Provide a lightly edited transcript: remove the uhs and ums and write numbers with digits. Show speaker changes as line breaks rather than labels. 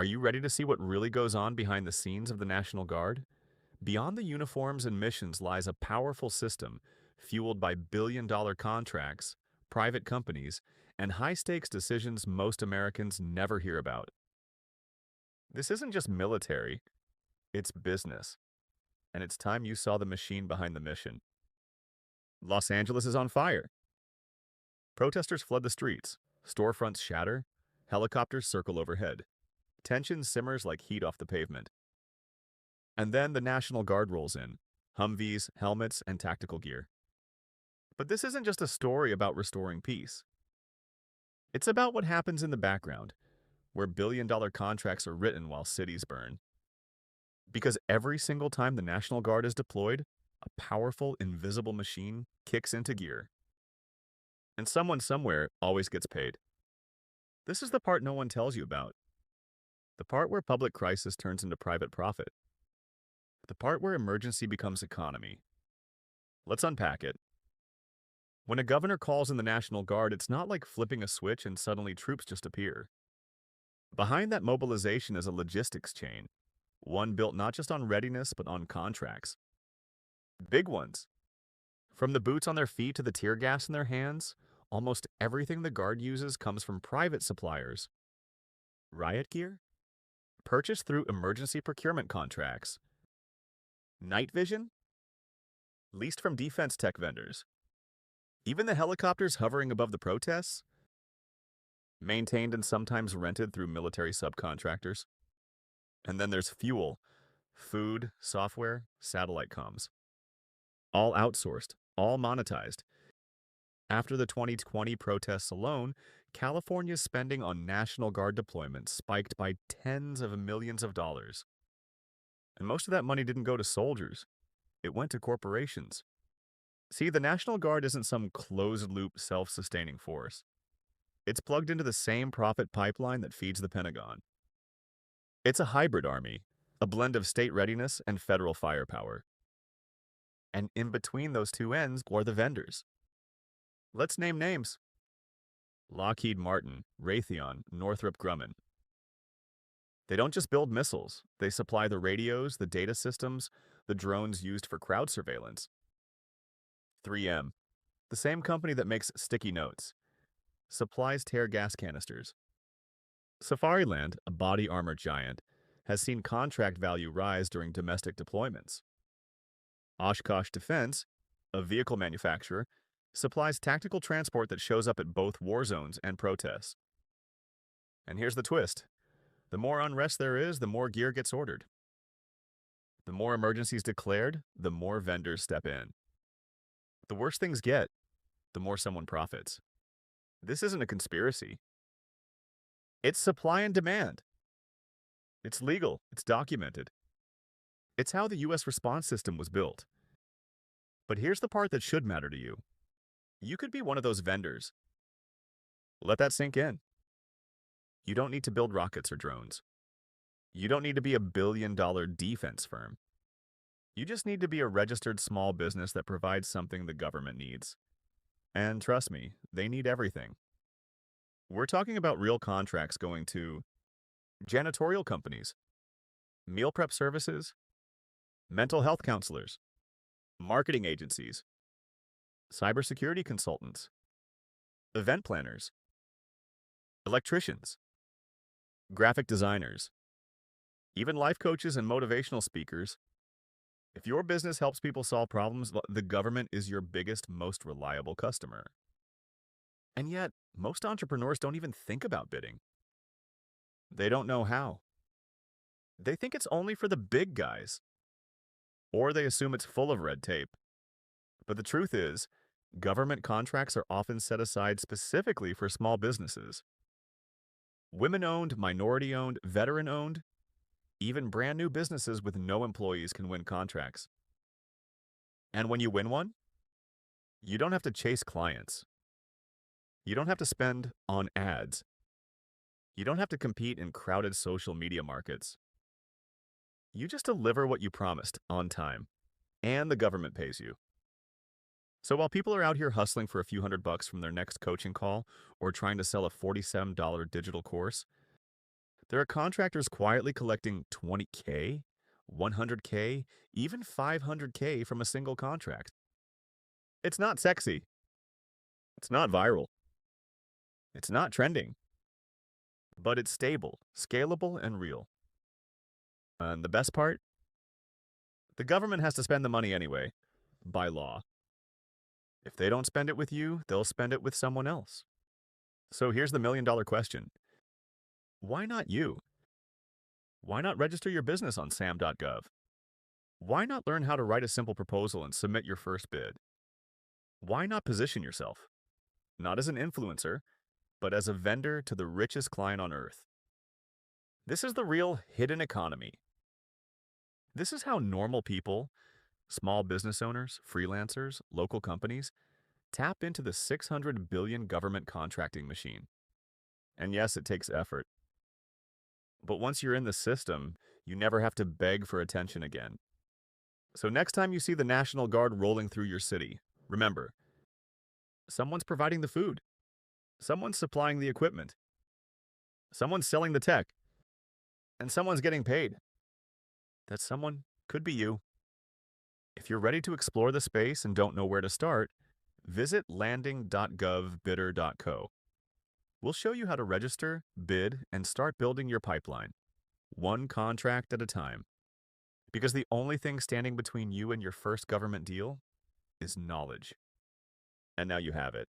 Are you ready to see what really goes on behind the scenes of the National Guard? Beyond the uniforms and missions lies a powerful system fueled by billion-dollar contracts, private companies, and high-stakes decisions most Americans never hear about. This isn't just military, it's business, and it's time you saw the machine behind the mission. Los Angeles is on fire. Protesters flood the streets, storefronts shatter, helicopters circle overhead. Tension simmers like heat off the pavement. And then the National Guard rolls in, Humvees, helmets, and tactical gear. But this isn't just a story about restoring peace. It's about what happens in the background, where billion-dollar contracts are written while cities burn. Because every single time the National Guard is deployed, a powerful, invisible machine kicks into gear. And someone somewhere always gets paid. This is the part no one tells you about. The part where public crisis turns into private profit. The part where emergency becomes economy. Let's unpack it. When a governor calls in the National Guard, it's not like flipping a switch and suddenly troops just appear. Behind that mobilization is a logistics chain, one built not just on readiness but on contracts. Big ones. From the boots on their feet to the tear gas in their hands, almost everything the Guard uses comes from private suppliers. Riot gear? Purchased through emergency procurement contracts. Night vision? Leased from defense tech vendors. Even the helicopters hovering above the protests? Maintained and sometimes rented through military subcontractors. And then there's fuel, food, software, satellite comms. All outsourced, all monetized. After the 2020 protests alone, California's spending on National Guard deployments spiked by tens of millions of dollars. And most of that money didn't go to soldiers. It went to corporations. See, the National Guard isn't some closed-loop, self-sustaining force. It's plugged into the same profit pipeline that feeds the Pentagon. It's a hybrid army, a blend of state readiness and federal firepower. And in between those two ends are the vendors. Let's name names. Lockheed Martin, Raytheon, Northrop Grumman. They don't just build missiles, they supply the radios, the data systems, the drones used for crowd surveillance. 3M, the same company that makes sticky notes, supplies tear gas canisters. Safariland, a body armor giant, has seen contract value rise during domestic deployments. Oshkosh Defense, a vehicle manufacturer, supplies tactical transport that shows up at both war zones and protests. And here's the twist. The more unrest there is, the more gear gets ordered. The more emergencies declared, the more vendors step in. The worse things get, the more someone profits. This isn't a conspiracy. It's supply and demand. It's legal. It's documented. It's how the U.S. response system was built. But here's the part that should matter to you. You could be one of those vendors. Let that sink in. You don't need to build rockets or drones. You don't need to be a billion-dollar defense firm. You just need to be a registered small business that provides something the government needs. And trust me, they need everything. We're talking about real contracts going to janitorial companies, meal prep services, mental health counselors, marketing agencies, cybersecurity consultants, event planners, electricians, graphic designers, even life coaches and motivational speakers. If your business helps people solve problems, the government is your biggest, most reliable customer. And yet, most entrepreneurs don't even think about bidding. They don't know how. They think it's only for the big guys. Or they assume it's full of red tape. But the truth is, government contracts are often set aside specifically for small businesses. Women-owned, minority-owned, veteran-owned, even brand new businesses with no employees can win contracts. And when you win one, you don't have to chase clients. You don't have to spend on ads. You don't have to compete in crowded social media markets. You just deliver what you promised on time, and the government pays you. So while people are out here hustling for a few $100 from their next coaching call or trying to sell a $47 digital course, There are contractors quietly collecting 20K, 100K, even 500K from a single contract. It's not sexy. It's not viral. It's not trending. But it's stable, scalable, and real. And the best part? The government has to spend the money anyway, by law. If they don't spend it with you, they'll spend it with someone else. So here's the million-dollar question. Why not you? Why not register your business on sam.gov? Why not learn how to write a simple proposal and submit your first bid? Why not position yourself? Not as an influencer, but as a vendor to the richest client on earth. This is the real hidden economy. This is how normal people, small business owners, freelancers, local companies, tap into the 600 billion government contracting machine. And yes, it takes effort. But once you're in the system, you never have to beg for attention again. So next time you see the National Guard rolling through your city, remember, someone's providing the food, someone's supplying the equipment, someone's selling the tech, and someone's getting paid. That someone could be you. If you're ready to explore the space and don't know where to start, visit landing.govbidder.co. We'll show you how to register, bid, and start building your pipeline, one contract at a time. Because the only thing standing between you and your first government deal is knowledge. And now you have it.